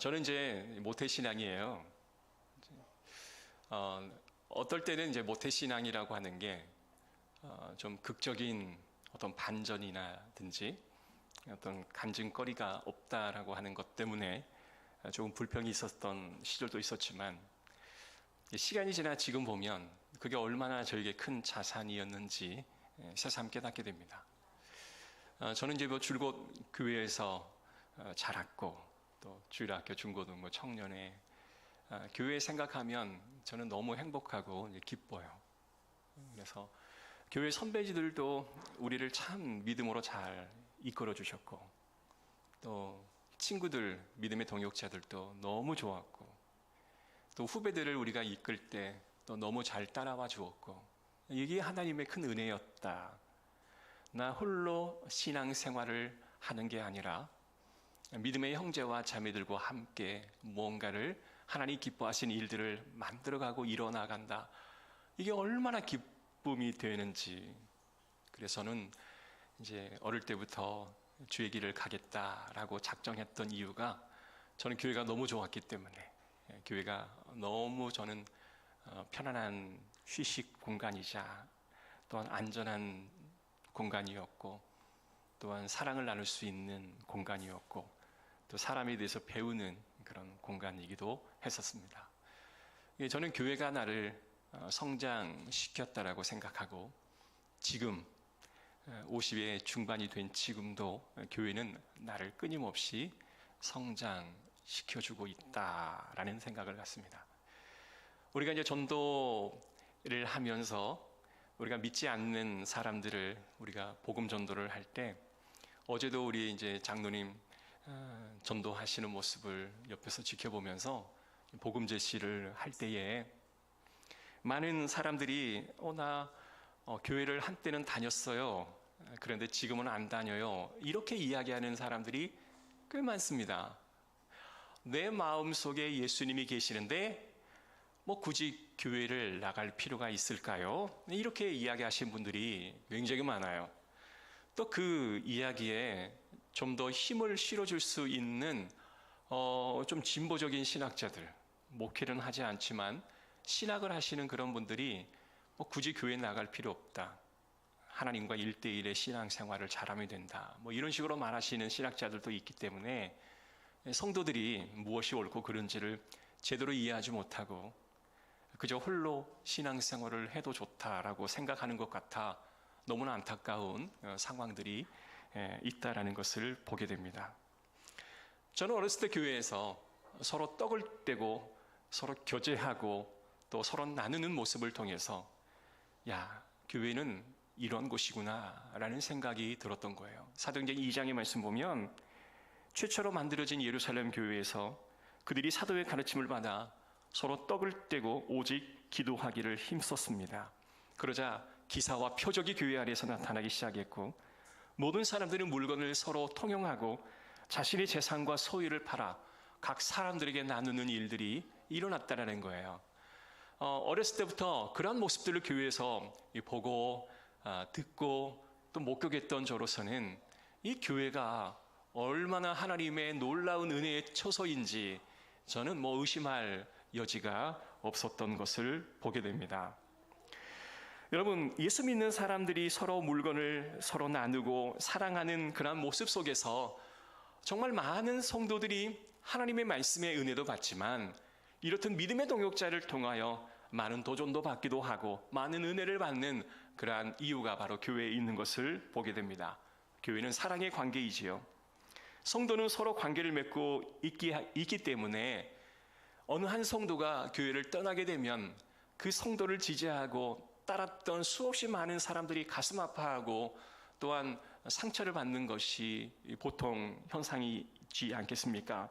저는 이제 모태신앙이에요. 어떨 때는 이제 모태신앙이라고 하는 게 좀 극적인 어떤 반전이나든지 어떤 간증거리가 없다라고 하는 것 때문에 조금 불평이 있었던 시절도 있었지만, 시간이 지나 지금 보면 그게 얼마나 저에게 큰 자산이었는지 새삼 깨닫게 됩니다. 저는 이제 줄곧 교회에서 자랐고, 또 주일학교, 중고등부, 청년회, 교회 생각하면 저는 너무 행복하고 기뻐요. 그래서 교회 선배지들도 우리를 참 믿음으로 잘 이끌어 주셨고, 또 친구들, 믿음의 동역자들도 너무 좋았고, 또 후배들을 우리가 이끌 때 또 너무 잘 따라와 주었고, 이게 하나님의 큰 은혜였다. 나 홀로 신앙생활을 하는 게 아니라 믿음의 형제와 자매들과 함께 무언가를 하나님 기뻐하시는 일들을 만들어가고 이뤄나간다. 이게 얼마나 기쁨이 되는지. 그래서는 이제 어릴 때부터 주의 길을 가겠다라고 작정했던 이유가, 저는 교회가 너무 좋았기 때문에, 교회가 너무 저는 편안한 휴식 공간이자 또한 안전한 공간이었고, 또한 사랑을 나눌 수 있는 공간이었고, 또 사람에 대해서 배우는 그런 공간이기도 했었습니다. 저는 교회가 나를 성장시켰다라고 생각하고, 지금 50의 중반이 된 지금도 교회는 나를 끊임없이 성장시켜주고 있다라는 생각을 갖습니다. 우리가 이제 전도를 하면서 우리가 믿지 않는 사람들을 우리가 복음 전도를 할 때, 어제도 우리 이제 장로님 전도하시는 모습을 옆에서 지켜보면서 복음 제시를 할 때에 많은 사람들이 나 교회를 한때는 다녔어요. 그런데 지금은 안 다녀요. 이렇게 이야기하는 사람들이 꽤 많습니다. 내 마음속에 예수님이 계시는데 뭐 굳이 교회를 나갈 필요가 있을까요? 이렇게 이야기하신 분들이 굉장히 많아요. 또 그 이야기에 좀 더 힘을 실어줄 수 있는 좀 진보적인 신학자들, 목회는 하지 않지만 신학을 하시는 그런 분들이 뭐 굳이 교회 나갈 필요 없다, 하나님과 1대1의 신앙생활을 잘하면 된다, 뭐 이런 식으로 말하시는 신학자들도 있기 때문에 성도들이 무엇이 옳고 그른지를 제대로 이해하지 못하고 그저 홀로 신앙생활을 해도 좋다라고 생각하는 것 같아 너무나 안타까운 상황들이 있다라는 것을 보게 됩니다. 저는 어렸을 때 교회에서 서로 떡을 떼고 서로 교제하고 또 서로 나누는 모습을 통해서, 야, 교회는 이런 곳이구나 라는 생각이 들었던 거예요. 사도행전 2장의 말씀 보면, 최초로 만들어진 예루살렘 교회에서 그들이 사도의 가르침을 받아 서로 떡을 떼고 오직 기도하기를 힘썼습니다. 그러자 기사와 표적이 교회 안에서 나타나기 시작했고, 모든 사람들은 물건을 서로 통용하고 자신의 재산과 소유를 팔아 각 사람들에게 나누는 일들이 일어났다는 거예요. 어렸을 때부터 그런 모습들을 교회에서 보고 듣고 또 목격했던 저로서는 이 교회가 얼마나 하나님의 놀라운 은혜의 처소인지 저는 뭐 의심할 여지가 없었던 것을 보게 됩니다. 여러분, 예수 믿는 사람들이 서로 물건을 서로 나누고 사랑하는 그런 모습 속에서 정말 많은 성도들이 하나님의 말씀의 은혜도 받지만, 이렇듯 믿음의 동역자를 통하여 많은 도전도 받기도 하고 많은 은혜를 받는 그러한 이유가 바로 교회에 있는 것을 보게 됩니다. 교회는 사랑의 관계이지요. 성도는 서로 관계를 맺고 있기 때문에 어느 한 성도가 교회를 떠나게 되면 그 성도를 지지하고 따랐던 수없이 많은 사람들이 가슴 아파하고 또한 상처를 받는 것이 보통 현상이지 않겠습니까?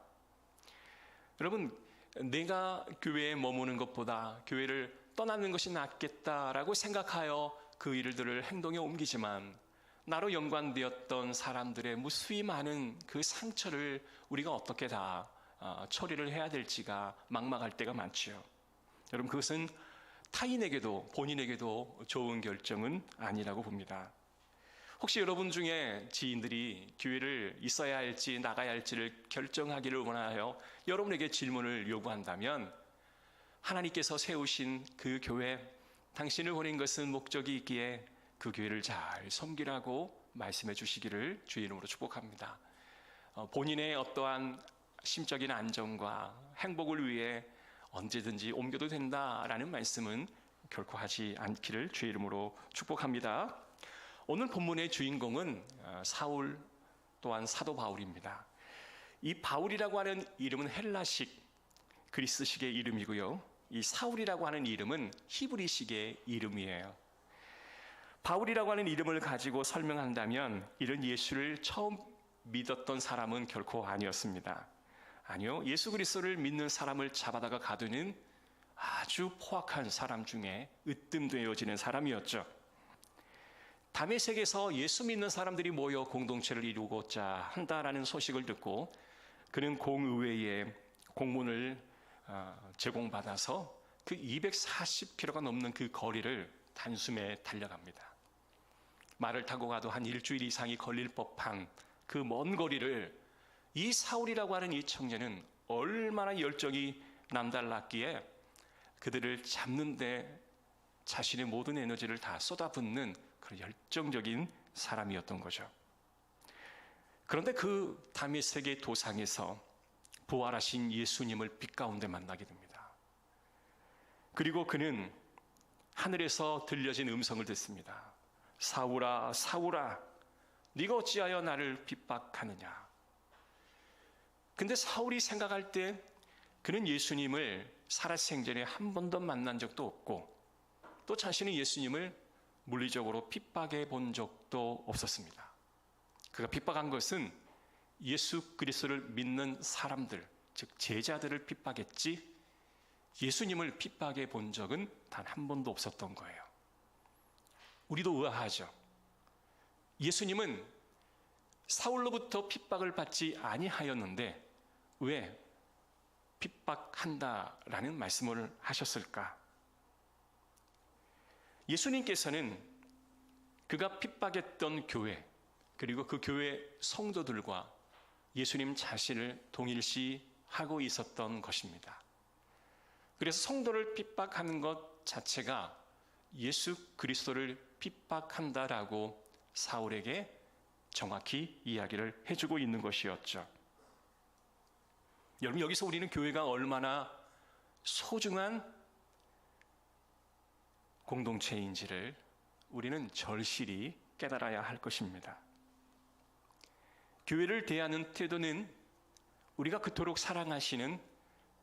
여러분, 내가 교회에 머무는 것보다 교회를 떠나는 것이 낫겠다라고 생각하여 그 일들을 행동에 옮기지만, 나로 연관되었던 사람들의 무수히 많은 그 상처를 우리가 어떻게 다 처리를 해야 될지가 막막할 때가 많지요. 여러분, 그것은 타인에게도 본인에게도 좋은 결정은 아니라고 봅니다. 혹시 여러분 중에 지인들이 교회를 있어야 할지 나가야 할지를 결정하기를 원하여 여러분에게 질문을 요구한다면 하나님께서 세우신 그 교회, 당신을 보낸 것은 목적이 있기에 그 교회를 잘 섬기라고 말씀해 주시기를 주의 이름으로 축복합니다. 본인의 어떠한 심적인 안정과 행복을 위해 언제든지 옮겨도 된다라는 말씀은 결코 하지 않기를 주의 이름으로 축복합니다. 오늘 본문의 주인공은 사울 또한 사도 바울입니다. 이 바울이라고 하는 이름은 헬라식 그리스식의 이름이고요. 이 사울이라고 하는 이름은 히브리식의 이름이에요. 바울이라고 하는 이름을 가지고 설명한다면 이런 예수를 처음 믿었던 사람은 결코 아니었습니다. 아니요, 예수 그리스도를 믿는 사람을 잡아다가 가두는 아주 포악한 사람 중에 으뜸되어지는 사람이었죠. 다메섹에서 예수 믿는 사람들이 모여 공동체를 이루고자 한다라는 소식을 듣고 그는 공의회에 공문을 제공받아서 그 240km가 넘는 그 거리를 단숨에 달려갑니다. 말을 타고 가도 한 일주일 이상이 걸릴 법한 그 먼 거리를 이 사울이라고 하는 이 청년은 얼마나 열정이 남달랐기에 그들을 잡는데 자신의 모든 에너지를 다 쏟아붓는 그런 열정적인 사람이었던 거죠. 그런데 그 다메섹의 도상에서 부활하신 예수님을 빛 가운데 만나게 됩니다. 그리고 그는 하늘에서 들려진 음성을 듣습니다. 사울아, 사울아, 네가 어찌하여 나를 핍박하느냐. 근데 사울이 생각할 때 그는 예수님을 살아생전에 한 번도 만난 적도 없고 또 자신은 예수님을 물리적으로 핍박해 본 적도 없었습니다. 그가 핍박한 것은 예수 그리스도를 믿는 사람들, 즉 제자들을 핍박했지 예수님을 핍박해 본 적은 단 한 번도 없었던 거예요. 우리도 의아하죠. 예수님은 사울로부터 핍박을 받지 아니하였는데 왜 핍박한다라는 말씀을 하셨을까? 예수님께서는 그가 핍박했던 교회 그리고 그 교회 성도들과 예수님 자신을 동일시하고 있었던 것입니다. 그래서 성도를 핍박하는 것 자체가 예수 그리스도를 핍박한다라고 사울에게 정확히 이야기를 해주고 있는 것이었죠. 여러분, 여기서 우리는 교회가 얼마나 소중한 공동체인지를 우리는 절실히 깨달아야 할 것입니다. 교회를 대하는 태도는 우리가 그토록 사랑하시는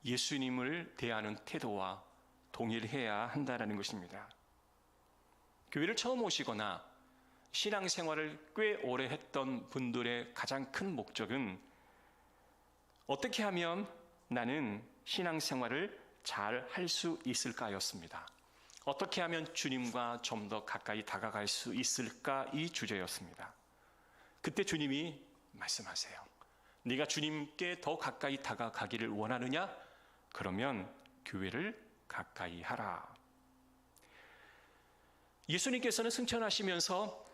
예수님을 대하는 태도와 동일해야 한다는 것입니다. 교회를 처음 오시거나 신앙생활을 꽤 오래 했던 분들의 가장 큰 목적은 어떻게 하면 나는 신앙생활을 잘 할 수 있을까였습니다. 어떻게 하면 주님과 좀 더 가까이 다가갈 수 있을까 이 주제였습니다. 그때 주님이 말씀하세요. 네가 주님께 더 가까이 다가가기를 원하느냐? 그러면 교회를 가까이 하라. 예수님께서는 승천하시면서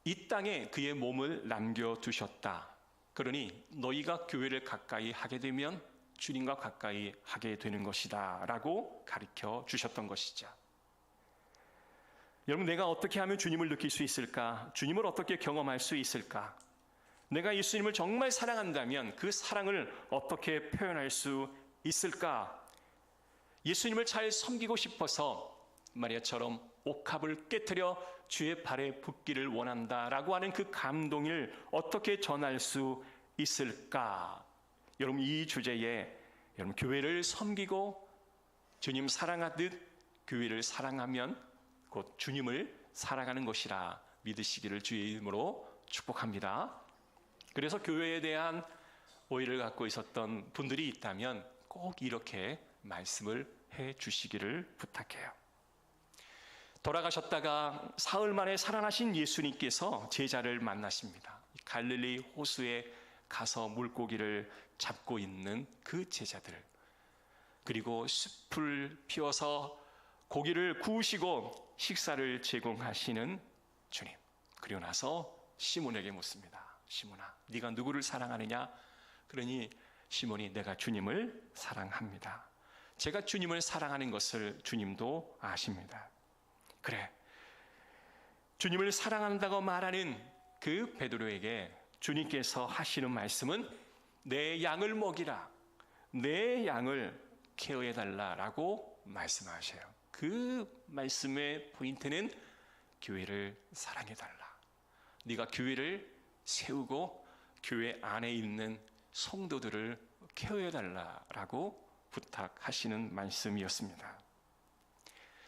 이 땅에 그의 몸을 남겨두셨다. 그러니 너희가 교회를 가까이 하게 되면 주님과 가까이 하게 되는 것이다 라고 가르쳐 주셨던 것이죠. 여러분, 내가 어떻게 하면 주님을 느낄 수 있을까? 주님을 어떻게 경험할 수 있을까? 내가 예수님을 정말 사랑한다면 그 사랑을 어떻게 표현할 수 있을까? 예수님을 잘 섬기고 싶어서 마리아처럼 옥합을 깨트려 주의 발에 붙기를 원한다라고 하는 그 감동을 어떻게 전할 수 있을까? 여러분, 이 주제에 여러분 교회를 섬기고 주님 사랑하듯 교회를 사랑하면 곧 주님을 사랑하는 것이라 믿으시기를 주의 이름으로 축복합니다. 그래서 교회에 대한 오해를 갖고 있었던 분들이 있다면 꼭 이렇게 말씀을 해 주시기를 부탁해요. 돌아가셨다가 사흘 만에 살아나신 예수님께서 제자를 만나십니다. 갈릴리 호수에 가서 물고기를 잡고 있는 그 제자들, 그리고 숲을 피워서 고기를 구우시고 식사를 제공하시는 주님, 그리고 나서 시몬에게 묻습니다. 시몬아, 네가 누구를 사랑하느냐? 그러니 시몬이 내가 주님을 사랑합니다. 제가 주님을 사랑하는 것을 주님도 아십니다. 그래, 주님을 사랑한다고 말하는 그 베드로에게 주님께서 하시는 말씀은 내 양을 먹이라, 내 양을 케어해달라라고 말씀하셔요. 그 말씀의 포인트는 교회를 사랑해달라. 네가 교회를 세우고 교회 안에 있는 성도들을 케어해달라라고 부탁하시는 말씀이었습니다.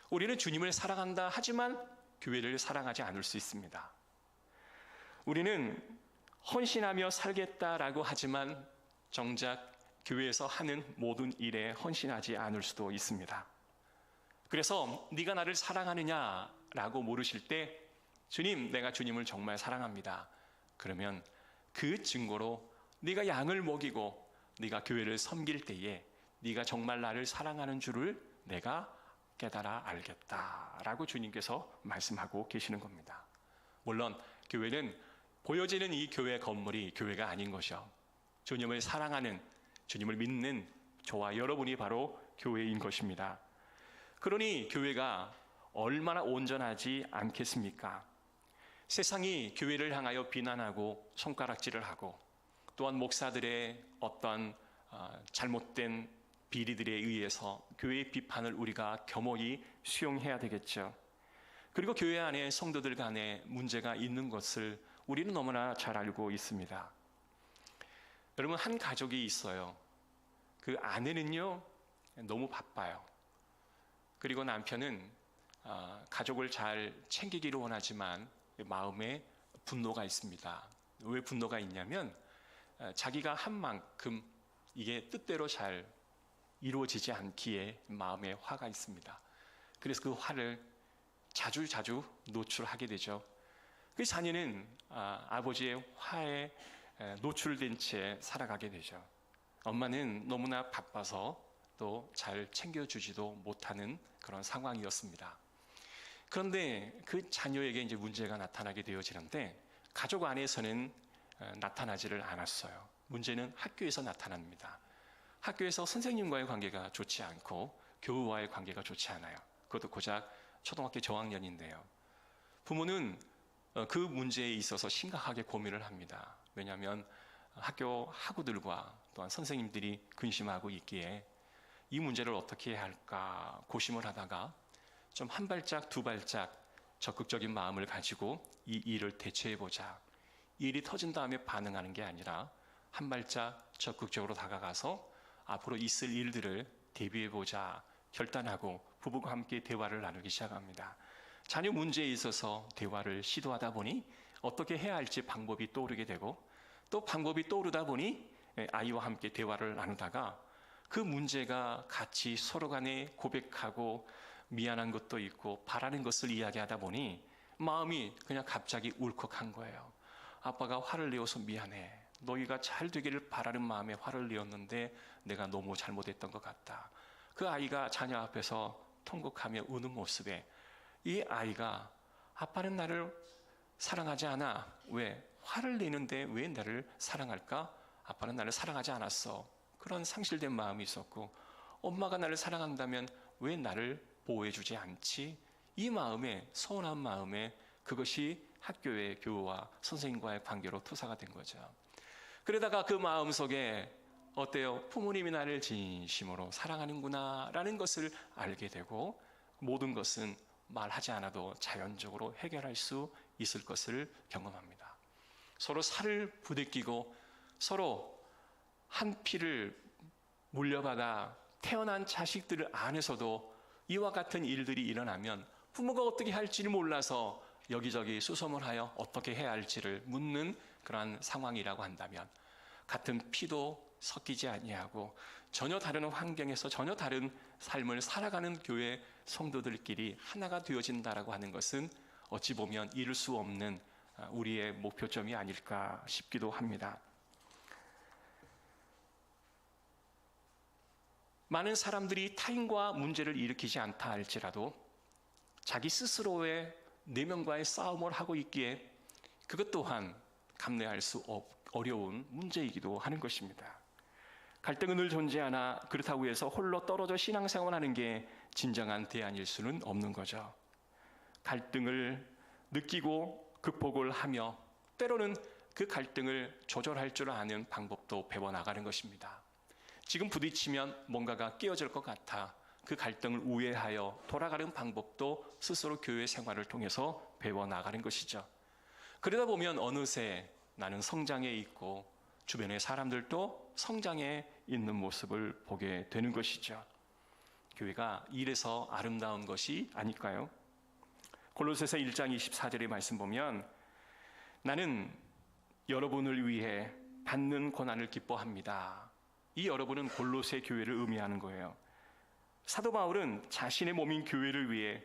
우리는 주님을 사랑한다 하지만 교회를 사랑하지 않을 수 있습니다. 우리는 헌신하며 살겠다라고 하지만 정작 교회에서 하는 모든 일에 헌신하지 않을 수도 있습니다. 그래서 네가 나를 사랑하느냐라고 물으실 때 주님, 내가 주님을 정말 사랑합니다. 그러면 그 증거로 네가 양을 먹이고 네가 교회를 섬길 때에 네가 정말 나를 사랑하는 줄을 내가 깨달아 알겠다라고 주님께서 말씀하고 계시는 겁니다. 물론 교회는 보여지는 이 교회 건물이 교회가 아닌 것이요, 주님을 사랑하는, 주님을 믿는 저와 여러분이 바로 교회인 것입니다. 그러니 교회가 얼마나 온전하지 않겠습니까? 세상이 교회를 향하여 비난하고 손가락질을 하고 또한 목사들의 어떤 잘못된 비리들에 의해서 교회의 비판을 우리가 겸허히 수용해야 되겠죠. 그리고 교회 안에 성도들 간에 문제가 있는 것을 우리는 너무나 잘 알고 있습니다. 여러분, 한 가족이 있어요. 그 아내는요 너무 바빠요. 그리고 남편은 가족을 잘 챙기기를 원하지만 마음에 분노가 있습니다. 왜 분노가 있냐면 자기가 한 만큼 이게 뜻대로 잘 이루어지지 않기에 마음에 화가 있습니다. 그래서 그 화를 자주 노출하게 되죠. 그 자녀는 아버지의 화에 노출된 채 살아가게 되죠. 엄마는 너무나 바빠서 또 잘 챙겨주지도 못하는 그런 상황이었습니다. 그런데 그 자녀에게 이제 문제가 나타나게 되어지는데 가족 안에서는 나타나지를 않았어요. 문제는 학교에서 나타납니다. 학교에서 선생님과의 관계가 좋지 않고 교우와의 관계가 좋지 않아요. 그것도 고작 초등학교 저학년인데요. 부모는 그 문제에 있어서 심각하게 고민을 합니다. 왜냐하면 학교 학우들과 또한 선생님들이 근심하고 있기에 이 문제를 어떻게 해야 할까 고심을 하다가 좀 한 발짝 두 발짝 적극적인 마음을 가지고 이 일을 대처해보자. 이 일이 터진 다음에 반응하는 게 아니라 한 발짝 적극적으로 다가가서 앞으로 있을 일들을 대비해보자 결단하고 부부가 함께 대화를 나누기 시작합니다. 자녀 문제에 있어서 대화를 시도하다 보니 어떻게 해야 할지 방법이 떠오르게 되고 또 방법이 떠오르다 보니 아이와 함께 대화를 나누다가 그 문제가 같이 서로 간에 고백하고 미안한 것도 있고 바라는 것을 이야기하다 보니 마음이 그냥 갑자기 울컥한 거예요. 아빠가 화를 내어서 미안해. 너희가 잘 되기를 바라는 마음에 화를 내었는데 내가 너무 잘못했던 것 같다. 그 아이가 자녀 앞에서 통곡하며 우는 모습에 이 아이가 아빠는 나를 사랑하지 않아. 왜? 화를 내는데 왜 나를 사랑할까? 아빠는 나를 사랑하지 않았어. 그런 상실된 마음이 있었고 엄마가 나를 사랑한다면 왜 나를 보호해주지 않지? 이 마음에 서운한 마음에 그것이 학교의 교우와 선생님과의 관계로 투사가 된 거죠. 그러다가 그 마음속에 어때요? 부모님이 나를 진심으로 사랑하는구나 라는 것을 알게 되고 모든 것은 말하지 않아도 자연적으로 해결할 수 있을 것을 경험합니다. 서로 살을 부대끼고 서로 한 피를 물려받아 태어난 자식들 안에서도 이와 같은 일들이 일어나면 부모가 어떻게 할지를 몰라서 여기저기 수소문하여 어떻게 해야 할지를 묻는 그러한 상황이라고 한다면 같은 피도 섞이지 아니하고 전혀 다른 환경에서 전혀 다른 삶을 살아가는 교회 성도들끼리 하나가 되어진다라고 하는 것은 어찌 보면 이룰 수 없는 우리의 목표점이 아닐까 싶기도 합니다. 많은 사람들이 타인과 문제를 일으키지 않다 할지라도 자기 스스로의 내면과의 싸움을 하고 있기에 그것 또한 감내할 수 어려운 문제이기도 하는 것입니다. 갈등은 늘 존재하나 그렇다고 해서 홀로 떨어져 신앙생활하는 게 진정한 대안일 수는 없는 거죠. 갈등을 느끼고 극복을 하며 때로는 그 갈등을 조절할 줄 아는 방법도 배워나가는 것입니다. 지금 부딪히면 뭔가가 깨어질 것 같아 그 갈등을 우회하여 돌아가는 방법도 스스로 교회 생활을 통해서 배워나가는 것이죠. 그러다 보면 어느새 나는 성장해 있고 주변의 사람들도 성장해 있는 모습을 보게 되는 것이죠. 교회가 이래서 아름다운 것이 아닐까요? 골로새서 1장 24절의 말씀 보면 나는 여러분을 위해 받는 고난을 기뻐합니다. 이 여러분은 골로새 교회를 의미하는 거예요. 사도 바울은 자신의 몸인 교회를 위해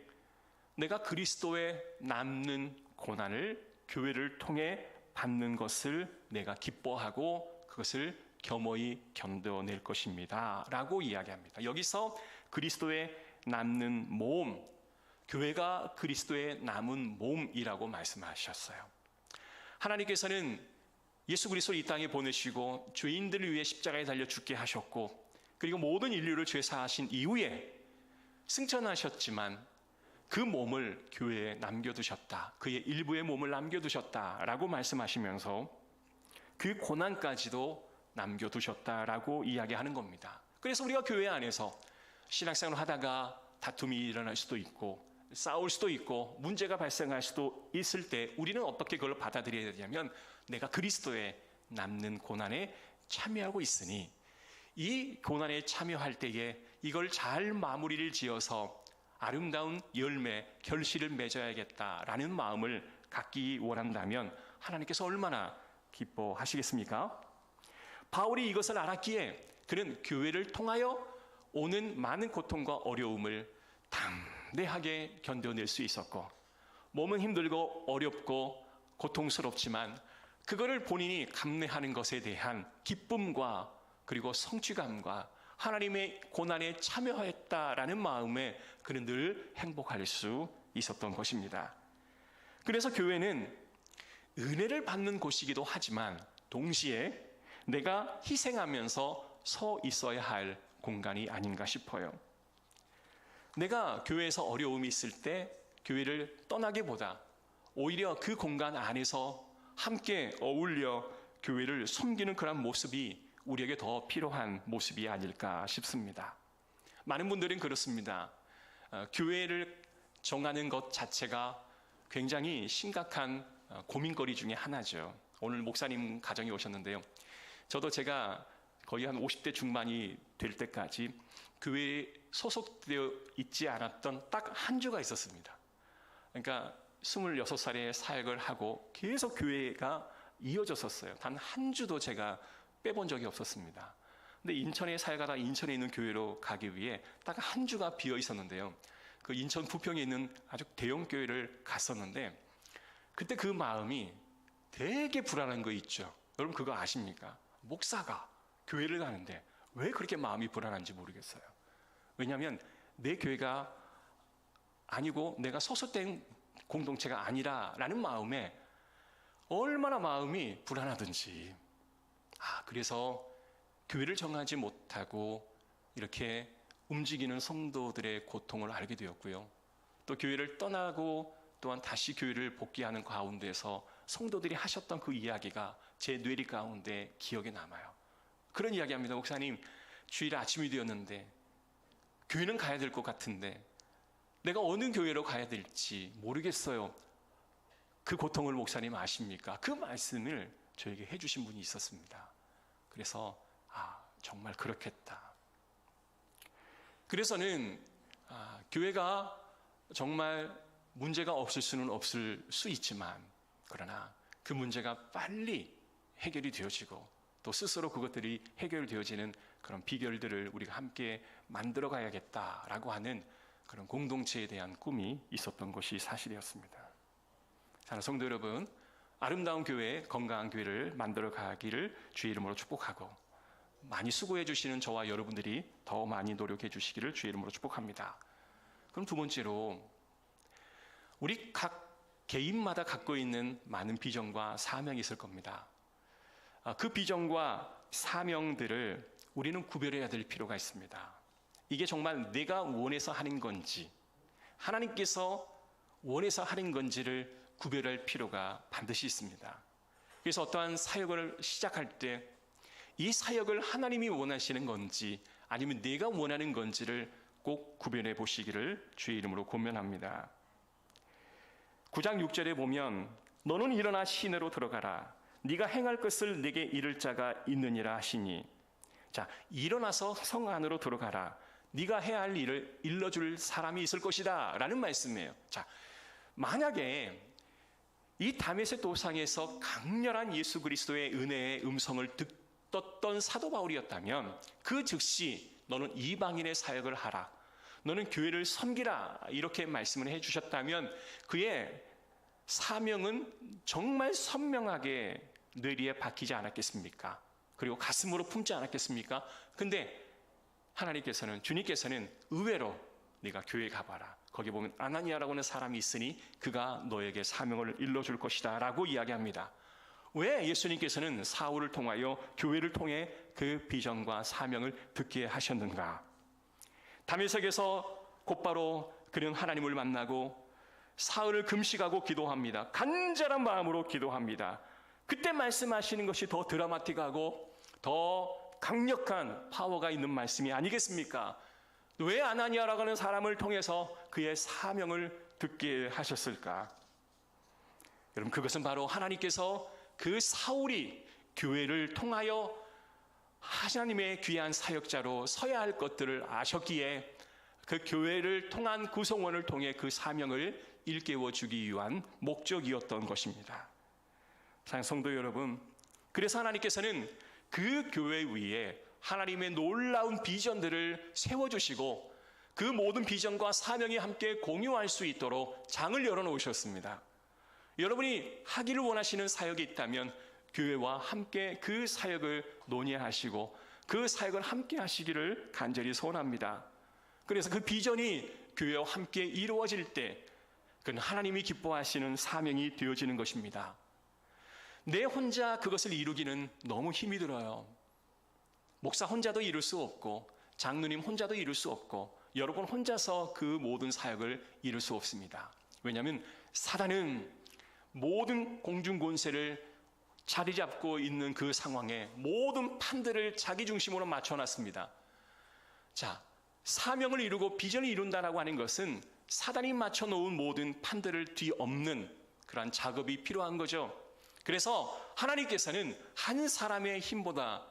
내가 그리스도에 남는 고난을 교회를 통해 받는 것을 내가 기뻐하고 그것을 겸허히 견뎌낼 것입니다 라고 이야기합니다. 여기서 그리스도의 남는 몸, 교회가 그리스도의 남은 몸이라고 말씀하셨어요. 하나님께서는 예수 그리스도를 이 땅에 보내시고 죄인들을 위해 십자가에 달려 죽게 하셨고 그리고 모든 인류를 죄사하신 이후에 승천하셨지만 그 몸을 교회에 남겨두셨다. 그의 일부의 몸을 남겨두셨다라고 말씀하시면서 그 고난까지도 남겨두셨다라고 이야기하는 겁니다. 그래서 우리가 교회 안에서 신앙생활을 하다가 다툼이 일어날 수도 있고 싸울 수도 있고 문제가 발생할 수도 있을 때 우리는 어떻게 그걸 받아들여야 되냐면 내가 그리스도에 남는 고난에 참여하고 있으니 이 고난에 참여할 때에 이걸 잘 마무리를 지어서 아름다운 열매, 결실을 맺어야겠다라는 마음을 갖기 원한다면 하나님께서 얼마나 기뻐하시겠습니까? 바울이 이것을 알았기에 그는 교회를 통하여 오는 많은 고통과 어려움을 담대하게 견뎌낼 수 있었고 몸은 힘들고 어렵고 고통스럽지만 그거를 본인이 감내하는 것에 대한 기쁨과 그리고 성취감과 하나님의 고난에 참여했다라는 마음에 그는 늘 행복할 수 있었던 것입니다. 그래서 교회는 은혜를 받는 곳이기도 하지만 동시에 내가 희생하면서 서 있어야 할 공간이 아닌가 싶어요. 내가 교회에서 어려움이 있을 때 교회를 떠나기보다 오히려 그 공간 안에서 함께 어울려 교회를 섬기는 그런 모습이 우리에게 더 필요한 모습이 아닐까 싶습니다. 많은 분들은 그렇습니다. 교회를 정하는 것 자체가 굉장히 심각한 고민거리 중에 하나죠. 오늘 목사님 가정에 오셨는데요. 저도 제가 거의 한 50대 중반이 될 때까지 교회에 소속되어 있지 않았던 딱 한 주가 있었습니다. 그러니까 26살에 사역을 하고 계속 교회가 이어졌었어요. 단 한 주도 제가 빼본 적이 없었습니다. 근데 인천에 사역하다 인천에 있는 교회로 가기 위해 딱 한 주가 비어 있었는데요. 그 인천 부평에 있는 아주 대형 교회를 갔었는데 그때 그 마음이 되게 불안한 거 있죠. 여러분 그거 아십니까? 목사가 교회를 가는데 왜 그렇게 마음이 불안한지 모르겠어요. 왜냐하면 내 교회가 아니고 내가 소속된 공동체가 아니라라는 마음에 얼마나 마음이 불안하든지 그래서 교회를 정하지 못하고 이렇게 움직이는 성도들의 고통을 알게 되었고요. 또 교회를 떠나고 또한 다시 교회를 복귀하는 가운데서 성도들이 하셨던 그 이야기가 제 뇌리 가운데 기억에 남아요. 그런 이야기합니다. 목사님, 주일 아침이 되었는데 교회는 가야 될 것 같은데 내가 어느 교회로 가야 될지 모르겠어요. 그 고통을 목사님 아십니까? 그 말씀을 저에게 해주신 분이 있었습니다. 그래서 정말 그렇겠다. 그래서는 교회가 정말 문제가 없을 수는 없을 수 있지만 그러나 그 문제가 빨리 해결이 되어지고 또 스스로 그것들이 해결되어지는 그런 비결들을 우리가 함께 만들어 가야겠다라고 하는 그런 공동체에 대한 꿈이 있었던 것이 사실이었습니다. 사랑하는 성도 여러분, 아름다운 교회, 건강한 교회를 만들어 가기를 주의 이름으로 축복하고 많이 수고해 주시는 저와 여러분들이 더 많이 노력해 주시기를 주의 이름으로 축복합니다. 그럼 두 번째로 우리 각 개인마다 갖고 있는 많은 비전과 사명이 있을 겁니다. 그 비전과 사명들을 우리는 구별해야 될 필요가 있습니다. 이게 정말 내가 원해서 하는 건지, 하나님께서 원해서 하는 건지를 구별할 필요가 반드시 있습니다. 그래서 어떠한 사역을 시작할 때 이 사역을 하나님이 원하시는 건지 아니면 내가 원하는 건지를 꼭 구별해 보시기를 주의 이름으로 권면합니다. 9장 6절에 보면 너는 일어나 시내로 들어가라. 네가 행할 것을 내게 이를 자가 있느니라 하시니, 자, 일어나서 성 안으로 들어가라. 네가 해야 할 일을 일러줄 사람이 있을 것이다 라는 말씀이에요. 자, 만약에 이 다메섹 도상에서 강렬한 예수 그리스도의 은혜의 음성을 듣던 사도 바울이었다면 그 즉시 너는 이방인의 사역을 하라, 너는 교회를 섬기라 이렇게 말씀을 해주셨다면 그의 사명은 정말 선명하게 뇌리에 박히지 않았겠습니까? 그리고 가슴으로 품지 않았겠습니까? 근데 하나님께서는, 주님께서는 의외로 네가 교회에 가봐라. 거기 보면 아나니아라고 하는 사람이 있으니 그가 너에게 사명을 일러줄 것이다 라고 이야기합니다. 왜 예수님께서는 사울을 통하여 교회를 통해 그 비전과 사명을 듣게 하셨는가? 다메섹에서 곧바로 그는 하나님을 만나고 사흘을 금식하고 기도합니다. 간절한 마음으로 기도합니다. 그때 말씀하시는 것이 더 드라마틱하고 더 강력한 파워가 있는 말씀이 아니겠습니까? 왜 아나니아라고 하는 사람을 통해서 그의 사명을 듣게 하셨을까? 여러분, 그것은 바로 하나님께서 그 사울이 교회를 통하여 하나님의 귀한 사역자로 서야 할 것들을 아셨기에 그 교회를 통한 구성원을 통해 그 사명을 일깨워 주기 위한 목적이었던 것입니다. 사랑하는 성도 여러분, 그래서 하나님께서는 그 교회 위에 하나님의 놀라운 비전들을 세워주시고 그 모든 비전과 사명이 함께 공유할 수 있도록 장을 열어놓으셨습니다. 여러분이 하기를 원하시는 사역이 있다면 교회와 함께 그 사역을 논의하시고 그 사역을 함께 하시기를 간절히 소원합니다. 그래서 그 비전이 교회와 함께 이루어질 때 그건 하나님이 기뻐하시는 사명이 되어지는 것입니다. 내 혼자 그것을 이루기는 너무 힘이 들어요. 목사 혼자도 이룰 수 없고 장로님 혼자도 이룰 수 없고 여러분 혼자서 그 모든 사역을 이룰 수 없습니다. 왜냐하면 사단은 모든 공중 권세를 자리 잡고 있는 그 상황에 모든 판들을 자기 중심으로 맞춰놨습니다. 자, 사명을 이루고 비전을 이룬다라고 하는 것은 사단이 맞춰놓은 모든 판들을 뒤엎는 그러한 작업이 필요한 거죠. 그래서 하나님께서는 한 사람의 힘보다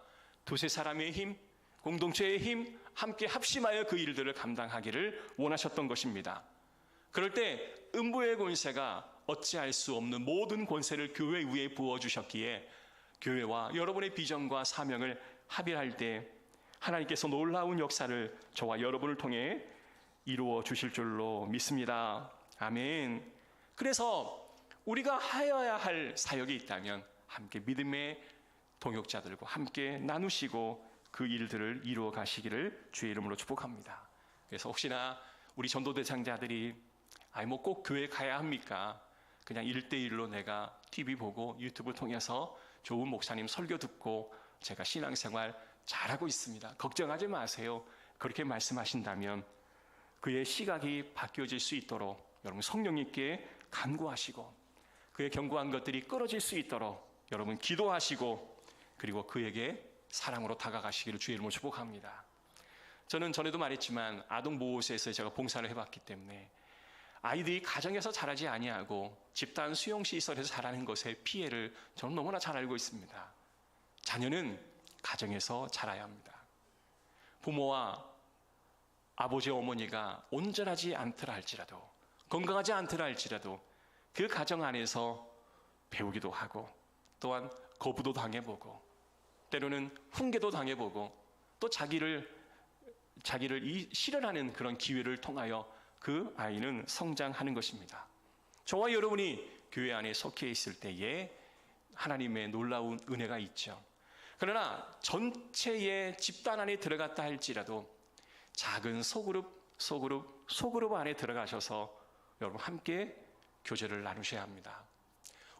두세 사람의 힘, 공동체의 힘 함께 합심하여 그 일들을 감당하기를 원하셨던 것입니다. 그럴 때 음부의 권세가 어찌할 수 없는 모든 권세를 교회 위에 부어주셨기에 교회와 여러분의 비전과 사명을 합일할 때 하나님께서 놀라운 역사를 저와 여러분을 통해 이루어 주실 줄로 믿습니다. 아멘. 그래서 우리가 하여야 할 사역이 있다면 함께 믿음의 동역자들과 함께 나누시고 그 일들을 이루어 가시기를 주의 이름으로 축복합니다. 그래서 혹시나 우리 전도대상자들이 뭐 꼭 교회 가야 합니까? 그냥 1대1로 내가 TV 보고 유튜브 통해서 좋은 목사님 설교 듣고 제가 신앙생활 잘하고 있습니다. 걱정하지 마세요. 그렇게 말씀하신다면 그의 시각이 바뀌어질 수 있도록 여러분 성령님께 간구하시고 그의 견고한 것들이 끊어질 수 있도록 여러분 기도하시고 그리고 그에게 사랑으로 다가가시기를 주의 이름으로 축복합니다. 저는 전에도 말했지만 아동보호소에서 제가 봉사를 해봤기 때문에 아이들이 가정에서 자라지 아니하고 집단 수용시설에서 자라는 것의 피해를 저는 너무나 잘 알고 있습니다. 자녀는 가정에서 자라야 합니다. 부모와 아버지 어머니가 온전하지 않더라 할지라도 건강하지 않더라 할지라도 그 가정 안에서 배우기도 하고 또한 거부도 당해보고 때로는 훈계도 당해보고 또 자기를 실현하는 그런 기회를 통하여 그 아이는 성장하는 것입니다. 저와 여러분이 교회 안에 속해 있을 때에 하나님의 놀라운 은혜가 있죠. 그러나 전체의 집단 안에 들어갔다 할지라도 작은 소그룹 안에 들어가셔서 여러분 함께 교제를 나누셔야 합니다.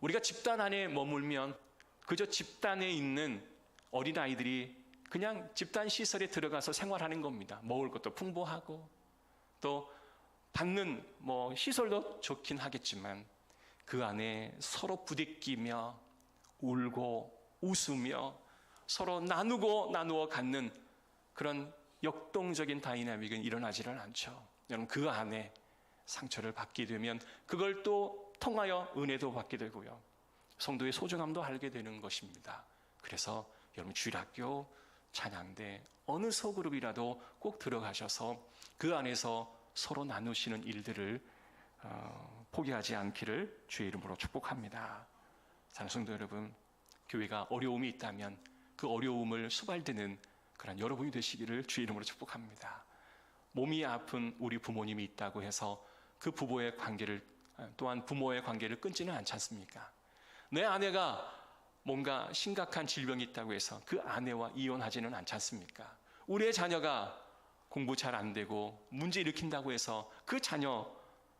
우리가 집단 안에 머물면 그저 집단에 있는 어린아이들이 그냥 집단 시설에 들어가서 생활하는 겁니다. 먹을 것도 풍부하고 또 받는 시설도 좋긴 하겠지만 그 안에 서로 부대끼며 울고 웃으며 서로 나누고 나누어 갖는 그런 역동적인 다이나믹은 일어나지를 않죠. 여러분, 그 안에 상처를 받게 되면 그걸 또 통하여 은혜도 받게 되고요, 성도의 소중함도 알게 되는 것입니다. 그래서 여러분, 주일학교, 찬양대 어느 소그룹이라도 꼭 들어가셔서 그 안에서 서로 나누시는 일들을 포기하지 않기를 주의 이름으로 축복합니다. 사랑하는 성도 여러분, 교회가 어려움이 있다면 그 어려움을 수발되는 그런 여러분이 되시기를 주의 이름으로 축복합니다. 몸이 아픈 우리 부모님이 있다고 해서 그 부부의 관계를, 또한 부모의 관계를 끊지는 않지 않습니까? 내 아내가 뭔가 심각한 질병이 있다고 해서 그 아내와 이혼하지는 않지 않습니까? 우리의 자녀가 공부 잘 안 되고 문제 일으킨다고 해서 그 자녀,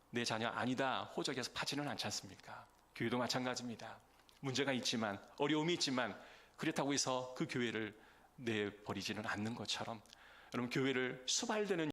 내 자녀 아니다 호적해서 파지는 않지 않습니까? 교회도 마찬가지입니다. 문제가 있지만, 어려움이 있지만 그렇다고 해서 그 교회를 내버리지는 않는 것처럼 여러분, 교회를 수발되는